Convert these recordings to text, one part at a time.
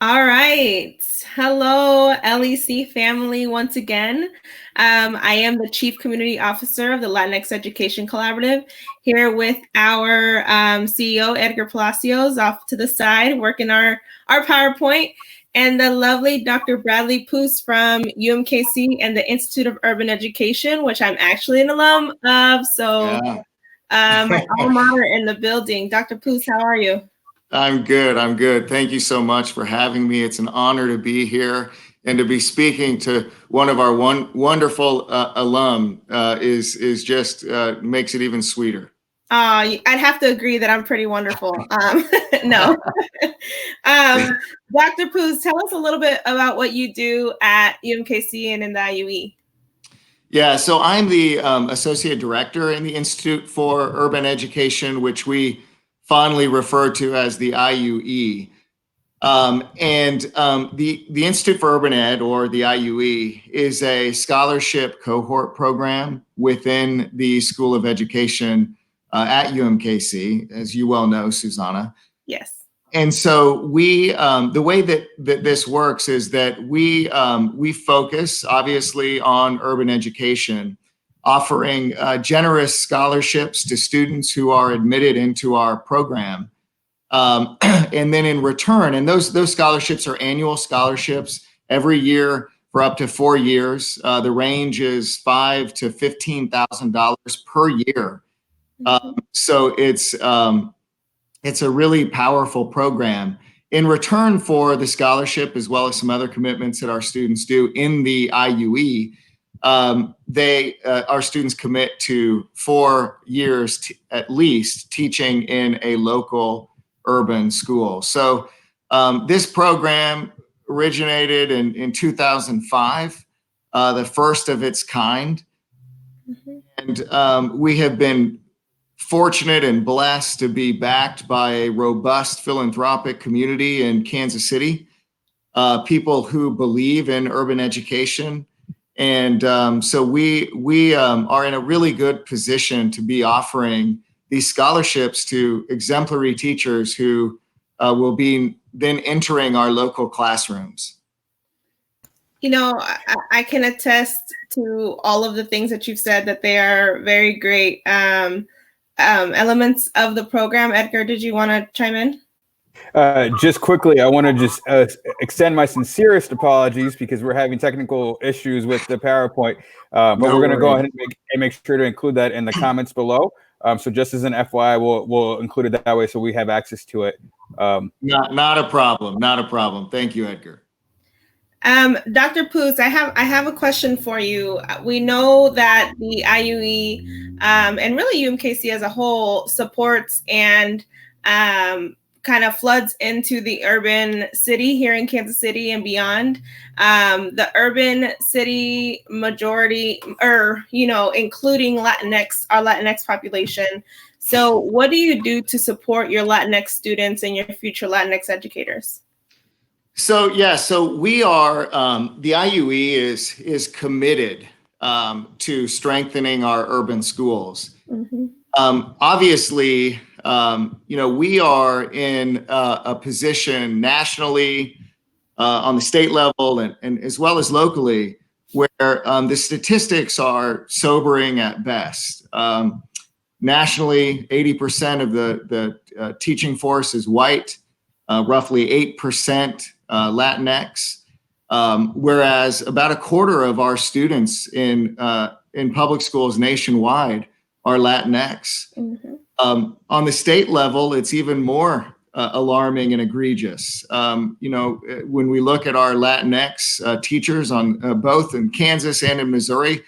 All right. Hello, LEC family, once again. I am the Chief Community Officer of the Latinx Education Collaborative, here with our CEO, Edgar Palacios, off to the side, working our PowerPoint, and the lovely Dr. Bradley Poos from UMKC and the Institute of Urban Education, which I'm actually an alum of. So my alma mater in the building. Dr. Poos, how are you? I'm good. I'm good. Thank you so much for having me. It's an honor to be here and to be speaking to one of our wonderful alum is just makes it even sweeter. I'd have to agree that I'm pretty wonderful. No. Dr. Poos, tell us a little bit about what you do at UMKC and in the IUE. Yeah, so I'm the Associate Director in the Institute for Urban Education, which we fondly refer to as the IUE. The Institute for Urban Ed, or the IUE, is a scholarship cohort program within the School of Education at UMKC, as you well know, Susanna. Yes. And so we, the way that this works is that we focus obviously on urban education, offering generous scholarships to students who are admitted into our program. And then in return, and those scholarships are annual scholarships every year for up to 4 years. The range is $5,000 to $15,000 per year. So it's a really powerful program. In return for the scholarship, as well as some other commitments that our students do in the IUE, our students commit to 4 years at least teaching in a local urban school. So this program originated in 2005, the first of its kind. And we have been fortunate and blessed to be backed by a robust philanthropic community in Kansas City, people who believe in urban education. And so we are in a really good position to be offering these scholarships to exemplary teachers who will be then entering our local classrooms. You know, I can attest to all of the things that you've said, that they are very great elements of the program. Edgar, did you want to chime in? Just quickly, I want to just extend my sincerest apologies because we're having technical issues with the PowerPoint, but we're going to go ahead and make sure to include that in the comments below. So just as an FYI, we'll include it that way so we have access to it. Not a problem. Not a problem. Thank you, Edgar. Dr. Poos, I have a question for you. We know that the IUE and really UMKC as a whole supports and kind of floods into the urban city here in Kansas City and beyond. The urban city majority, or including Latinx, our Latinx population. So what do you do to support your Latinx students and your future Latinx educators? So we are, the IUE is committed to strengthening our urban schools. Obviously, we are in a position nationally, on the state level and as well as locally, where the statistics are sobering at best. Nationally, 80% of the teaching force is white, roughly 8% Latinx, whereas about a quarter of our students in public schools nationwide are Latinx. On the state level, it's even more alarming and egregious. When we look at our Latinx teachers on both in Kansas and in Missouri,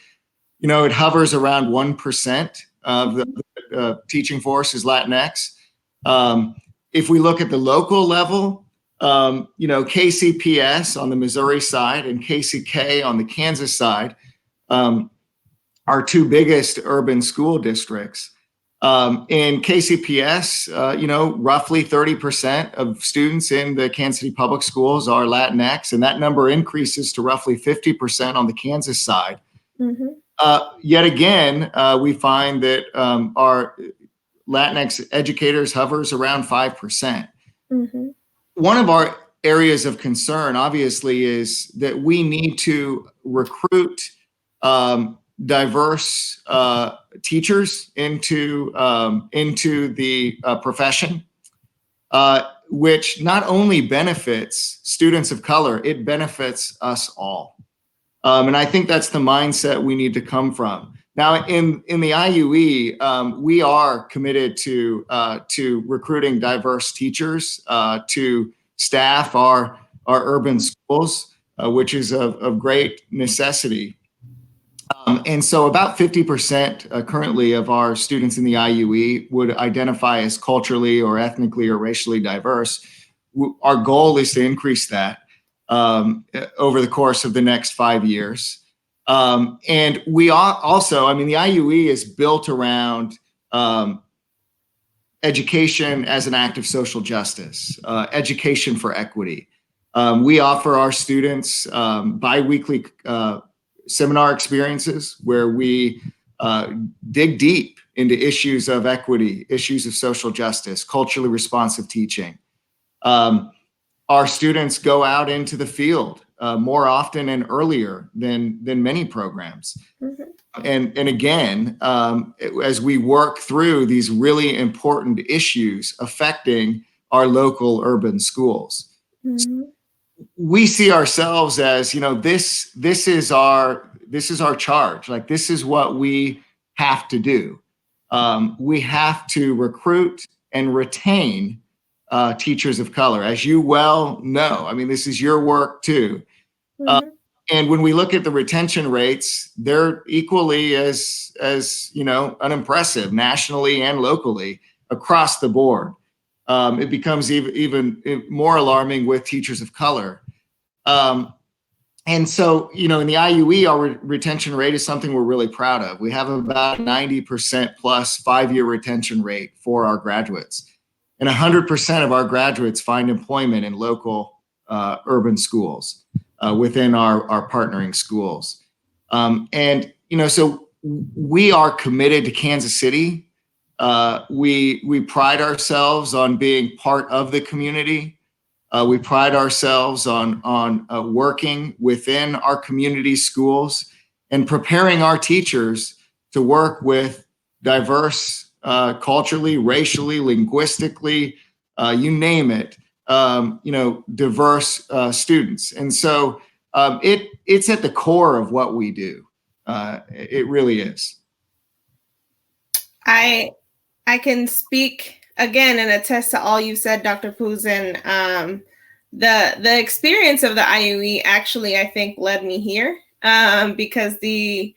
it hovers around 1% of the teaching force is Latinx. If we look at the local level, KCPS on the Missouri side and KCK on the Kansas side, our two biggest urban school districts. In KCPS, roughly 30% of students in the Kansas City public schools are Latinx, and that number increases to roughly 50% on the Kansas side. Yet again, we find that our Latinx educators hovers around 5%. One of our areas of concern, obviously, is that we need to recruit diverse teachers into the profession, which not only benefits students of color, it benefits us all. And I think that's the mindset we need to come from. Now, in the IUE, we are committed to recruiting diverse teachers to staff our urban schools, which is of great necessity. And so about 50% currently of our students in the IUE would identify as culturally or ethnically or racially diverse. Our goal is to increase that over the course of the next 5 years. And we are also, I mean, the IUE is built around education as an act of social justice, education for equity. We offer our students bi-weekly seminar experiences where we dig deep into issues of equity, issues of social justice, culturally responsive teaching. Our students go out into the field more often and earlier than many programs. Mm-hmm. And again, as we work through these really important issues affecting our local urban schools, mm-hmm. we see ourselves as, you know, this is our charge. Like, this is what we have to do. We have to recruit and retain teachers of color, as you well know. I mean, this is your work too. Mm-hmm. And when we look at the retention rates, they're equally as you know, unimpressive nationally and locally across the board. It becomes even more alarming with teachers of color. And so, you know, in the IUE, our retention rate is something we're really proud of. We have about 90% plus 5-year retention rate for our graduates. And 100% of our graduates find employment in local urban schools within our partnering schools. And, you know, so we are committed to Kansas City. We pride ourselves on being part of the community. We pride ourselves on working within our community schools and preparing our teachers to work with diverse, culturally, racially, linguistically, you name it, you know, diverse students. And so it's at the core of what we do. It really is. I can speak again and attest to all you said, Dr. Pouzin. The experience of the IUE actually, I think, led me here because the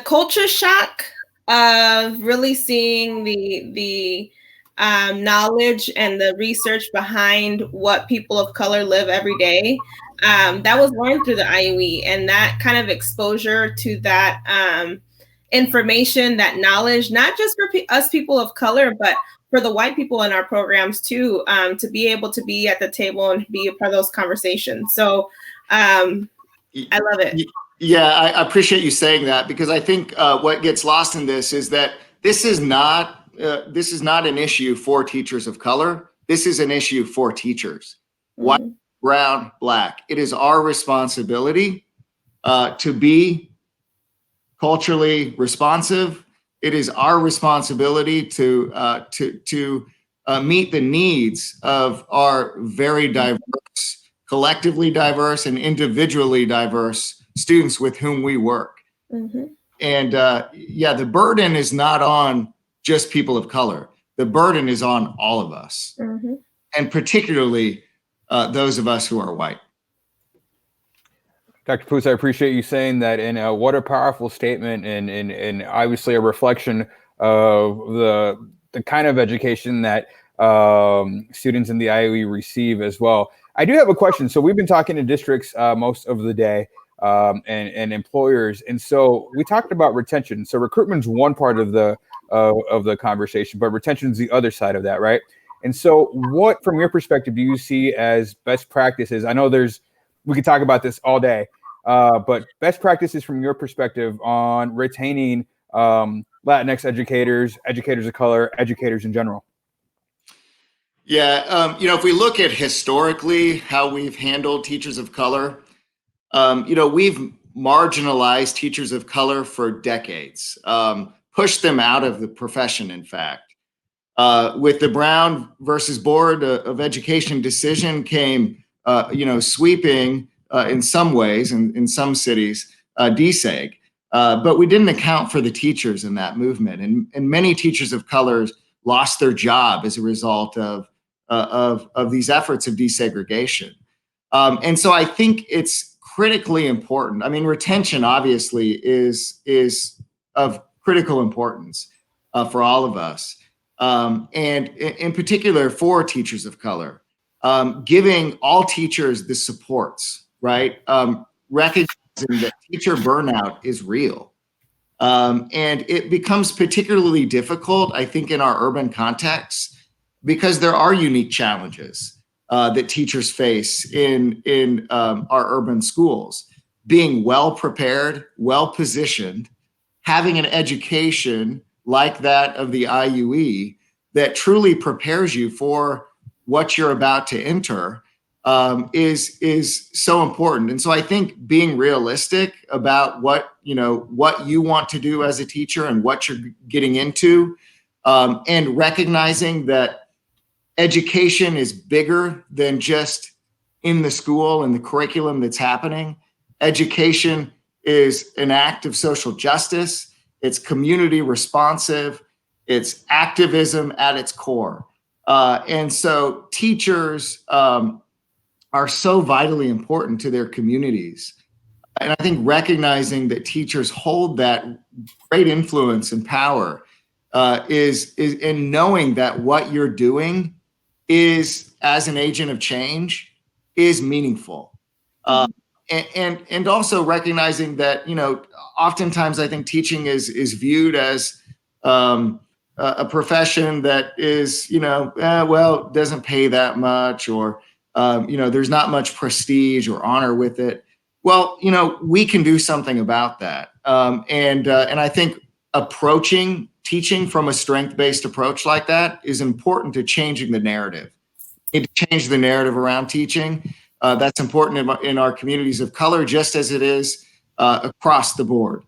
culture shock of really seeing the knowledge and the research behind what people of color live every day, that was learned through the IUE, and that kind of exposure to that information, that knowledge, not just for us people of color, but for the white people in our programs too, to be able to be at the table and be a part of those conversations. So I love it. Yeah, I appreciate you saying that, because I think what gets lost in this is that this is not an issue for teachers of color. This is an issue for teachers, white, brown, black. It is our responsibility to be culturally responsive. It is our responsibility to meet the needs of our very diverse, collectively diverse, and individually diverse students with whom we work. Mm-hmm. And yeah, the burden is not on just people of color. The burden is on all of us, mm-hmm. and particularly those of us who are white. Dr. Pouz, I appreciate you saying that, and what a powerful statement, and obviously a reflection of the kind of education that students in the IUE receive as well. I do have a question. So we've been talking to districts most of the day and employers, and so we talked about retention. So recruitment's one part of the conversation, but retention is the other side of that, right? And so, what, from your perspective, do you see as best practices? I know we could talk about this all day, but best practices from your perspective on retaining Latinx educators of color, educators in general. Yeah, if we look at historically how we've handled teachers of color, we've marginalized teachers of color for decades, pushed them out of the profession, in fact. With the Brown versus Board of Education decision came, sweeping in some ways, in some cities, deseg. But we didn't account for the teachers in that movement. And many teachers of color lost their job as a result of these efforts of desegregation. And so I think it's critically important. I mean, retention obviously is of critical importance for all of us, and in particular for teachers of color, giving all teachers the supports, right? Recognizing that teacher burnout is real. And it becomes particularly difficult, I think, in our urban contexts, because there are unique challenges that teachers face in our urban schools. Being well prepared, well positioned, having an education like that of the IUE that truly prepares you for what you're about to enter is so important. And so I think being realistic about what you want to do as a teacher and what you're getting into, and recognizing that education is bigger than just in the school and the curriculum that's happening. Education is an act of social justice. It's community responsive. It's activism at its core. And so teachers are so vitally important to their communities. And I think recognizing that teachers hold that great influence and power is in knowing that what you're doing is, as an agent of change, is meaningful. And also recognizing that, oftentimes I think teaching is viewed as a profession that is, doesn't pay that much, or, there's not much prestige or honor with it. Well, we can do something about that. And I think approaching teaching from a strength-based approach like that is important to changing the narrative. We need to change the narrative around teaching. That's important in our communities of color, just as it is across the board.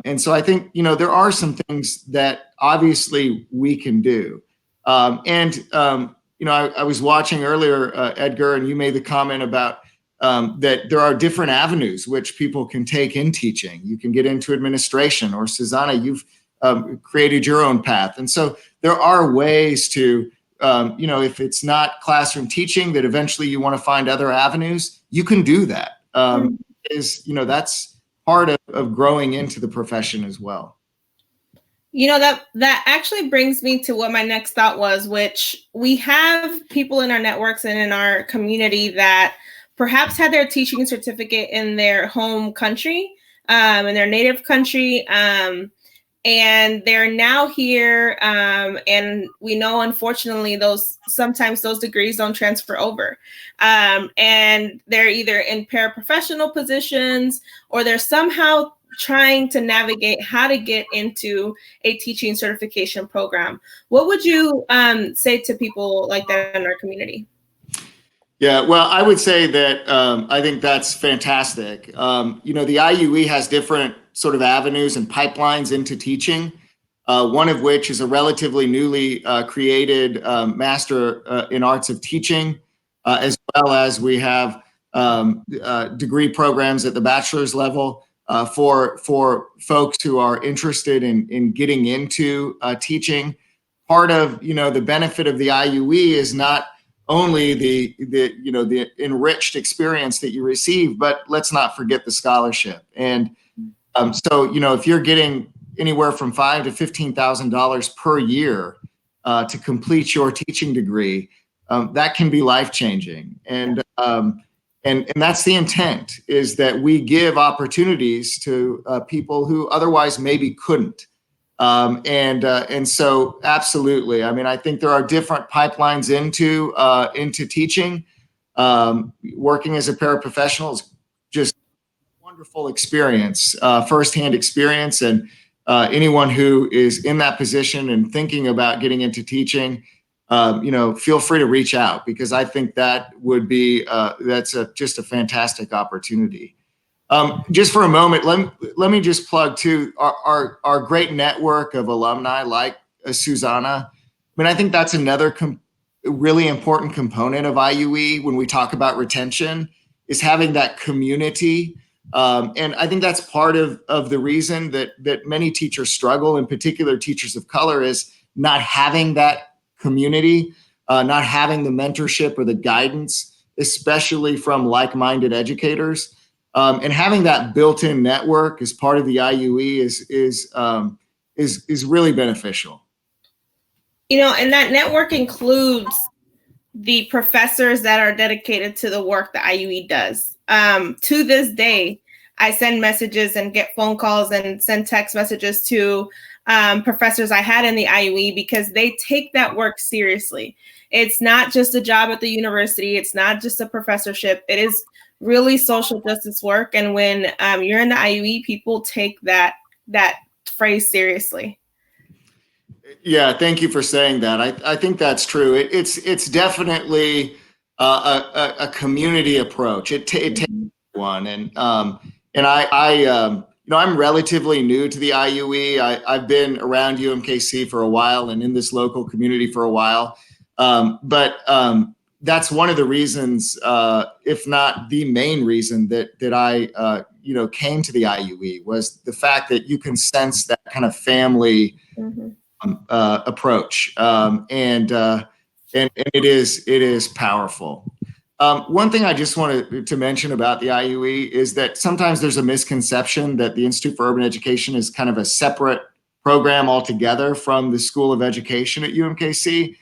And so I think, there are some things that obviously we can do. I was watching earlier, Edgar, and you made the comment about that there are different avenues which people can take in teaching. You can get into administration, or Susanna, you've created your own path. And so there are ways to, if it's not classroom teaching, that eventually you want to find other avenues, you can do that. That's part of growing into the profession as well. That actually brings me to what my next thought was, which we have people in our networks and in our community that perhaps had their teaching certificate in their home country, in their native country, and they're now here. And we know, unfortunately, sometimes those degrees don't transfer over. And they're either in paraprofessional positions, or they're somehow trying to navigate how to get into a teaching certification program. What would you say to people like that in our community? Yeah, well, I would say that I think that's fantastic. The IUE has different sort of avenues and pipelines into teaching, one of which is a relatively newly created Master in Arts of Teaching, as well as we have degree programs at the bachelor's level for folks who are interested in getting into teaching. Part of the benefit of the IUE is not only the enriched experience that you receive, but let's not forget the scholarship. And so if you're getting anywhere from $5,000 to $15,000 per year to complete your teaching degree, that can be life-changing. And that's the intent, is that we give opportunities to people who otherwise maybe couldn't. And so absolutely. I mean, I think there are different pipelines into teaching. Working as a paraprofessional is just a wonderful experience, firsthand experience. And anyone who is in that position and thinking about getting into teaching, feel free to reach out, because I think that would be just a fantastic opportunity. Just for a moment, let me just plug too our great network of alumni like Susanna. I mean, I think that's another really important component of IUE when we talk about retention, is having that community. And I think that's part of the reason that many teachers struggle, in particular teachers of color, is not having that community, not having the mentorship or the guidance, especially from like-minded educators. And having that built-in network as part of the IUE is really beneficial. And that network includes the professors that are dedicated to the work that IUE does. To this day, I send messages and get phone calls and send text messages to professors I had in the IUE, because they take that work seriously. It's not just a job at the university. It's not just a professorship. It is really social justice work. And when you're in the IUE, people take that phrase seriously. Yeah, thank you for saying that. I think that's true. It's definitely a community approach. It takes one, and I'm relatively new to the IUE. I've been around UMKC for a while and in this local community for a while, but that's one of the reasons, if not the main reason, that I came to the IUE, was the fact that you can sense that kind of family. Mm-hmm. Approach, and it is powerful. One thing I just wanted to mention about the IUE is that sometimes there's a misconception that the Institute for Urban Education is kind of a separate program altogether from the School of Education at UMKC.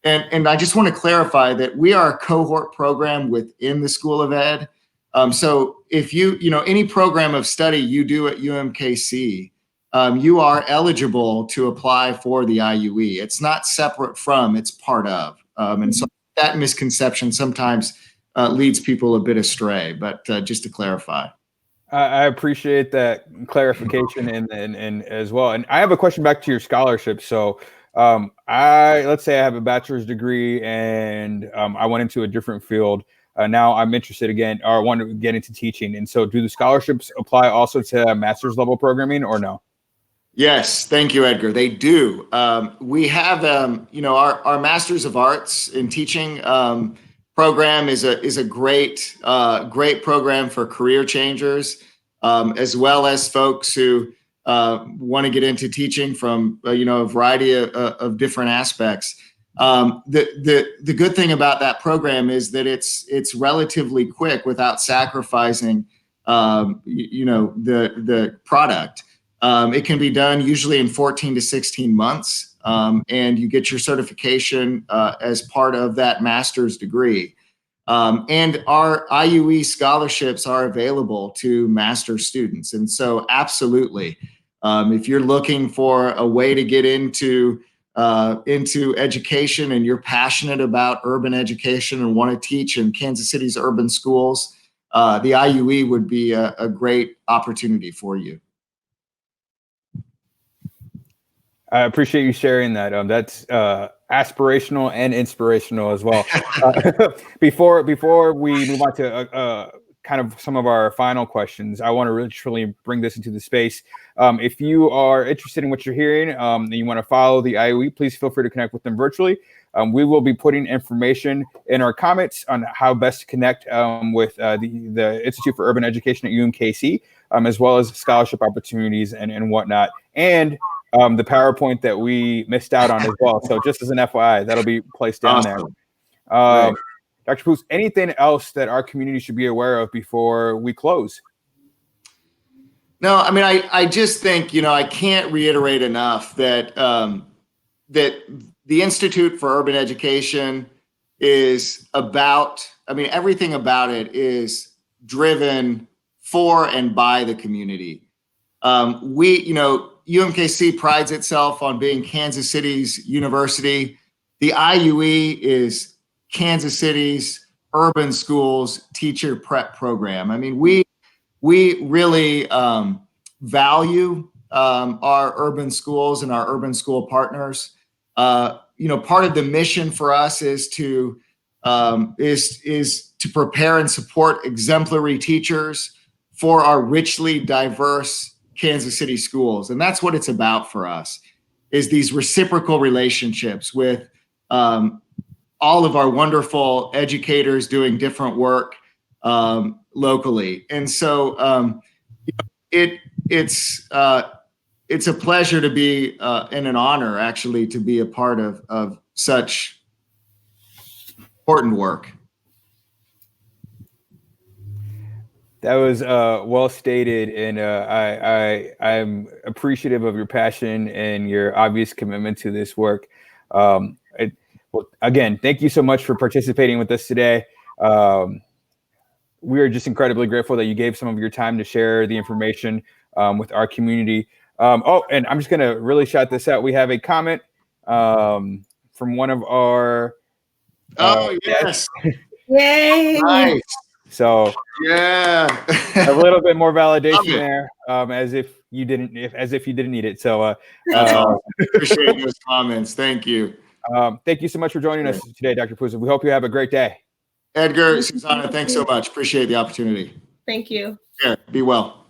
And I just want to clarify that we are a cohort program within the School of Ed. So if any program of study you do at UMKC, you are eligible to apply for the IUE. It's not separate from, it's part of. And so that misconception sometimes leads people a bit astray, but just to clarify. I appreciate that clarification and as well. And I have a question back to your scholarship. So let's say I have a bachelor's degree and I went into a different field. Now I'm interested again, or want to get into teaching. And so do the scholarships apply also to master's level programming, or no? Yes, thank you, Edgar. They do. We have, our Masters of Arts in Teaching program is a great program for career changers, as well as folks who want to get into teaching from a variety of different aspects. The good thing about that program is that it's relatively quick without sacrificing the product. It can be done usually in 14 to 16 months, and you get your certification as part of that master's degree. And our IUE scholarships are available to master's students. And so absolutely, if you're looking for a way to get into education and you're passionate about urban education and want to teach in Kansas City's urban schools, the IUE would be a great opportunity for you. I appreciate you sharing that. That's aspirational and inspirational as well. Before we move on to kind of some of our final questions, I want to really bring this into the space. If you are interested in what you're hearing and you want to follow the IUE, please feel free to connect with them virtually. We will be putting information in our comments on how best to connect with the Institute for Urban Education at UMKC, as well as scholarship opportunities and whatnot. And the PowerPoint that we missed out on as well. So just as an FYI, that'll be placed down there. Right. Dr. Poos, anything else that our community should be aware of before we close? No, I mean, I just think, I can't reiterate enough that that the Institute for Urban Education is about, everything about it is driven for and by the community. UMKC prides itself on being Kansas City's university. The IUE is Kansas City's urban schools teacher prep program. We really value our urban schools and our urban school partners. part of the mission for us is to prepare and support exemplary teachers for our richly diverse Kansas City schools. And that's what it's about for us, is these reciprocal relationships with all of our wonderful educators doing different work locally. And so it's a pleasure to be and an honor, actually, to be a part of such important work. That was well stated, and I'm appreciative of your passion and your obvious commitment to this work. Well, again, thank you so much for participating with us today. We are just incredibly grateful that you gave some of your time to share the information with our community. And I'm just going to really shout this out. We have a comment from one of our yes. Yay. Nice. So yeah, a little bit more validation there, as if you didn't need it. So appreciate those comments. Thank you. Thank you so much for joining us today, Dr. Pusa. We hope you have a great day. Edgar, Susanna, thanks so much. Appreciate the opportunity. Thank you. Yeah, be well.